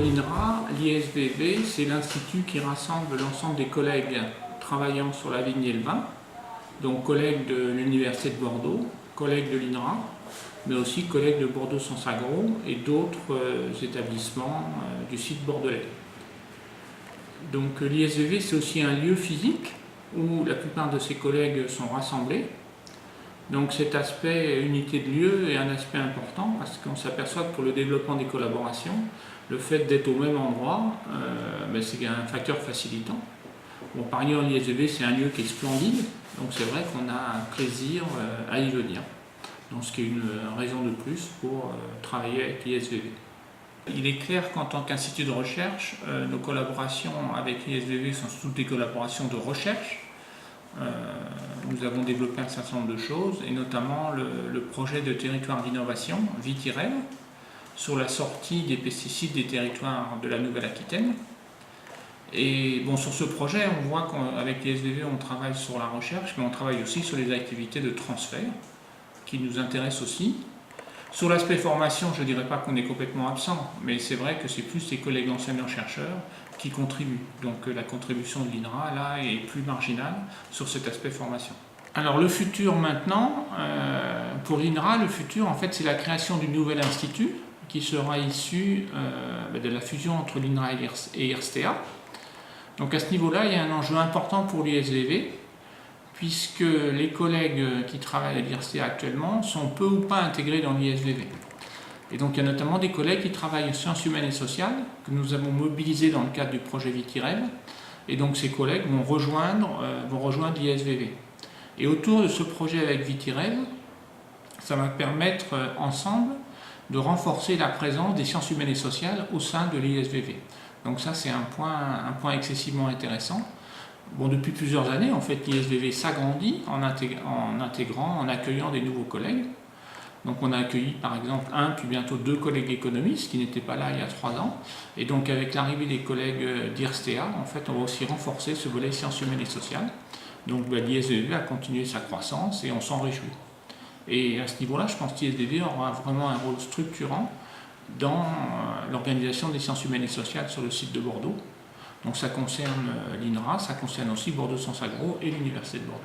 l'INRA, l'ISVV, c'est l'institut qui rassemble l'ensemble des collègues travaillant sur la vigne et le vin, donc collègues de l'Université de Bordeaux, collègues de l'INRA, mais aussi collègues de Bordeaux Sens Agro et d'autres établissements du site bordelais. Donc l'ISVV, c'est aussi un lieu physique où la plupart de ses collègues sont rassemblés. Donc cet aspect unité de lieu est un aspect important parce qu'on s'aperçoit que pour le développement des collaborations, le fait d'être au même endroit, c'est un facteur facilitant. Bon, par ailleurs, l'ISVV, c'est un lieu qui est splendide, donc c'est vrai qu'on a un plaisir à y venir. Donc ce qui est une raison de plus pour travailler avec l'ISVV. Il est clair qu'en tant qu'institut de recherche, nos collaborations avec l'ISVV sont toutes des collaborations de recherche. Nous avons développé un certain nombre de choses, et notamment le projet de territoire d'innovation, VITIREV, sur la sortie des pesticides des territoires de la Nouvelle-Aquitaine. Et bon, sur ce projet, on voit qu'avec l'ISVV, on travaille sur la recherche, mais on travaille aussi sur les activités de transfert, qui nous intéressent aussi. Sur l'aspect formation, je ne dirais pas qu'on est complètement absent, mais c'est vrai que c'est plus les collègues enseignants-chercheurs qui contribuent. Donc la contribution de l'INRA, là, est plus marginale sur cet aspect formation. Alors le futur maintenant, pour l'INRA, le futur, en fait, c'est la création du nouvel institut qui sera issu de la fusion entre l'INRA et IRSTEA. Donc à ce niveau-là, il y a un enjeu important pour l'ISVV, puisque les collègues qui travaillent à l'IRSTEA actuellement sont peu ou pas intégrés dans l'ISVV. Et donc il y a notamment des collègues qui travaillent en sciences humaines et sociales, que nous avons mobilisés dans le cadre du projet VITIREV, et donc ces collègues vont rejoindre l'ISVV. Et autour de ce projet avec VITIREV, ça va permettre ensemble de renforcer la présence des sciences humaines et sociales au sein de l'ISVV. Donc ça c'est un point excessivement intéressant. Bon, depuis plusieurs années, en fait, l'ISVV s'agrandit en accueillant des nouveaux collègues. Donc on a accueilli par exemple un, puis bientôt 2 collègues économistes qui n'étaient pas là il y a 3 ans. Et donc avec l'arrivée des collègues d'IRSTEA, en fait, on va aussi renforcer ce volet sciences humaines et sociales. Donc l'ISVV a continué sa croissance et on s'en réjouit. Et à ce niveau-là, je pense que l'ISVV aura vraiment un rôle structurant dans l'organisation des sciences humaines et sociales sur le site de Bordeaux. Donc ça concerne l'INRA, ça concerne aussi Bordeaux Sens Agro et l'Université de Bordeaux.